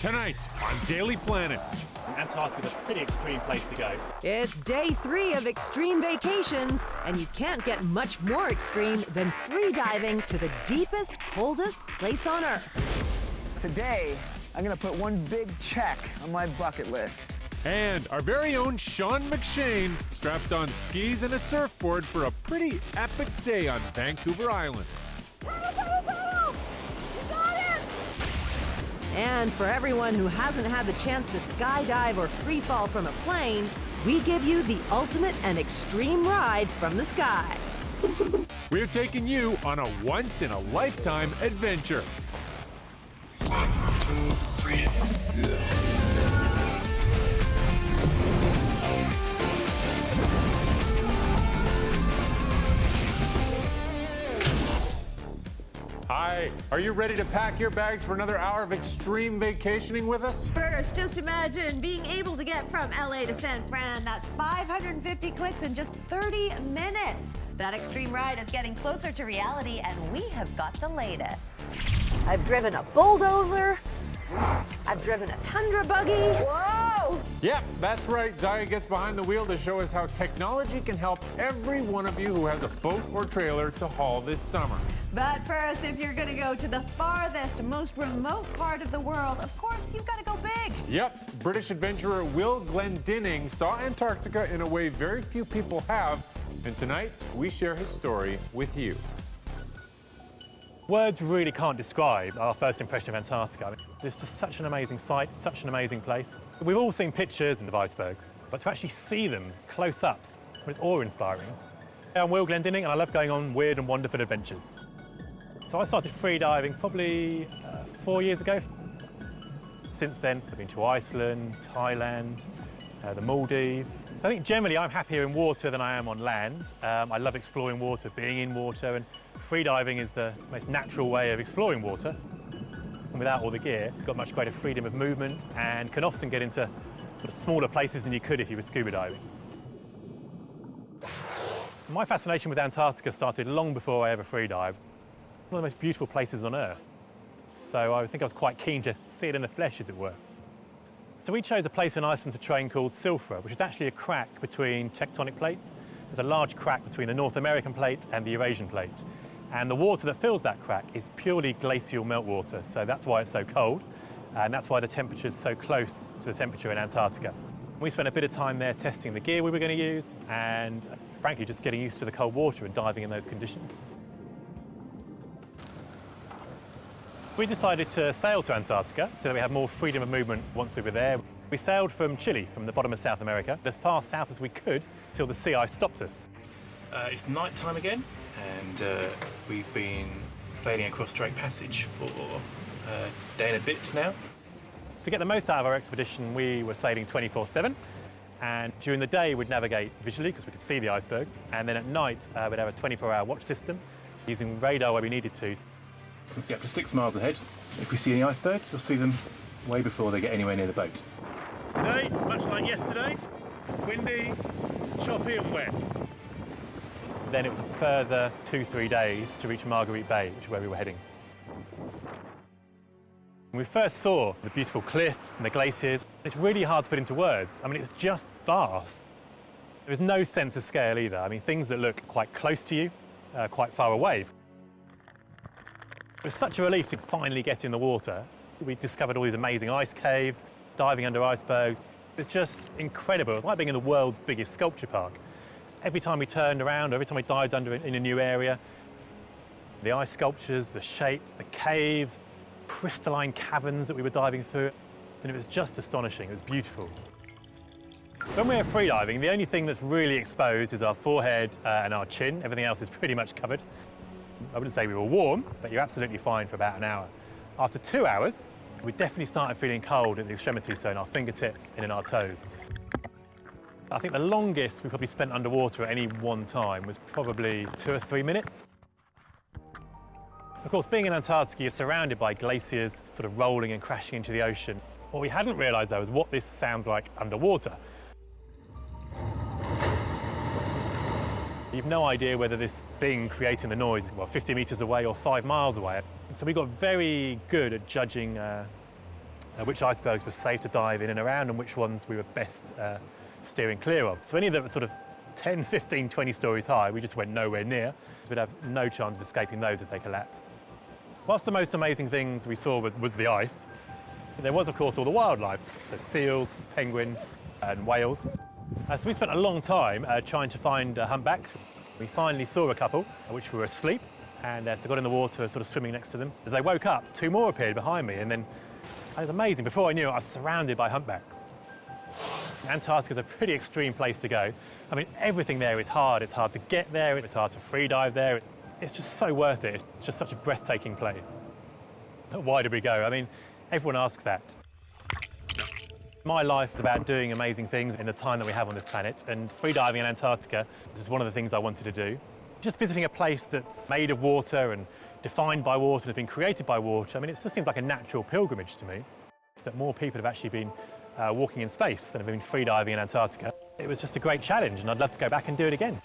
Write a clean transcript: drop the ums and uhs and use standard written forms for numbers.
Tonight on Daily Planet. Antarctica is a pretty extreme place to go. It's day 3 of extreme vacations, and you can't get much more extreme than freediving to the deepest, coldest place on Earth. Today, I'm gonna put one big check on my bucket list. And our very own Sean McShane straps on skis and a surfboard for a pretty epic day on Vancouver Island. And for everyone who hasn't had the chance to skydive or free fall from a plane, we give you the ultimate and extreme ride from the sky. We're taking you on a once-in-a-lifetime adventure. 1, 2, 3. Hi, are you ready to pack your bags for another hour of extreme vacationing with us? First, just imagine being able to get from LA to San Fran. That's 550 clicks in just 30 minutes. That extreme ride is getting closer to reality, and we have got the latest. I've driven a bulldozer. I've driven a tundra buggy. Whoa! Yep, that's right. Zaya gets behind the wheel to show us how technology can help every one of you who has a boat or trailer to haul this summer. But first, if you're gonna go to the farthest, most remote part of the world, of course, you've gotta go big. Yep, British adventurer Will Glendinning saw Antarctica in a way very few people have, and tonight we share his story with you. Words really can't describe our first impression of Antarctica. I mean, it's just such an amazing sight, such an amazing place. We've all seen pictures of icebergs, but to actually see them close up, it's awe-inspiring. I'm Will Glendinning, and I love going on weird and wonderful adventures. So I started freediving probably 4 years ago. Since then, I've been to Iceland, Thailand, the Maldives. So I think generally I'm happier in water than I am on land. I love exploring water, being in water, and freediving is the most natural way of exploring water. And without all the gear, you've got much greater freedom of movement and can often get into sort of smaller places than you could if you were scuba diving. My fascination with Antarctica started long before I ever freedived. One of the most beautiful places on Earth. So I think I was quite keen to see it in the flesh, as it were. So we chose a place in Iceland to train called Silfra, which is actually a crack between tectonic plates. There's a large crack between the North American plate and the Eurasian plate. And the water that fills that crack is purely glacial meltwater, so that's why it's so cold, and that's why the temperature's so close to the temperature in Antarctica. We spent a bit of time there testing the gear we were going to use, and frankly just getting used to the cold water and diving in those conditions. We decided to sail to Antarctica so that we had more freedom of movement once we were there. We sailed from Chile, from the bottom of South America, as far south as we could till the sea ice stopped us. It's night time again, and we've been sailing across Drake Passage for a day and a bit now. To get the most out of our expedition, we were sailing 24/7, and during the day we'd navigate visually because we could see the icebergs, and then at night we'd have a 24-hour watch system using radar where we needed to. We'll see up to 6 miles ahead. If we see any icebergs, we'll see them way before they get anywhere near the boat. Today, much like yesterday, it's windy, choppy and wet. Then it was a further 2-3 days to reach Marguerite Bay, which is where we were heading. When we first saw the beautiful cliffs and the glaciers, it's really hard to put into words. I mean, it's just vast. There's no sense of scale either. I mean, things that look quite close to you, quite far away. It was such a relief to finally get in the water. We discovered all these amazing ice caves, diving under icebergs. It's just incredible. It was like being in the world's biggest sculpture park. Every time we turned around, every time we dived under in a new area, the ice sculptures, the shapes, the caves, crystalline caverns that we were diving through, and it was just astonishing. It was beautiful. So when we're freediving, the only thing that's really exposed is our forehead and our chin. Everything else is pretty much covered. I wouldn't say we were warm, but you're absolutely fine for about an hour. After 2 hours, we definitely started feeling cold at the extremities, so in our fingertips and in our toes. I think the longest we probably spent underwater at any one time was probably 2 or 3 minutes. Of course, being in Antarctica, you're surrounded by glaciers sort of rolling and crashing into the ocean. What we hadn't realised, though, is what this sounds like underwater. You've no idea whether this thing creating the noise is 50 metres away or 5 miles away. So we got very good at judging which icebergs were safe to dive in and around and which ones we were best steering clear of. So any that were sort of 10, 15, 20 stories high, we just went nowhere near. So we'd have no chance of escaping those if they collapsed. Whilst the most amazing things we saw was the ice, there was, of course, all the wildlife, so seals, penguins and whales. So we spent a long time trying to find humpbacks. We finally saw a couple, which were asleep, and so got in the water, sort of swimming next to them. As they woke up, two more appeared behind me, and then it was amazing. Before I knew it, I was surrounded by humpbacks. Antarctica is a pretty extreme place to go. I mean, everything there is hard. It's hard to get there, it's hard to free dive there. It's just so worth it. It's just such a breathtaking place. Why did we go? I mean, everyone asks that. My life is about doing amazing things in the time that we have on this planet, and freediving in Antarctica is one of the things I wanted to do. Just visiting a place that's made of water and defined by water and has been created by water, I mean, it just seems like a natural pilgrimage to me. That more people have actually been walking in space than have been freediving in Antarctica. It was just a great challenge, and I'd love to go back and do it again.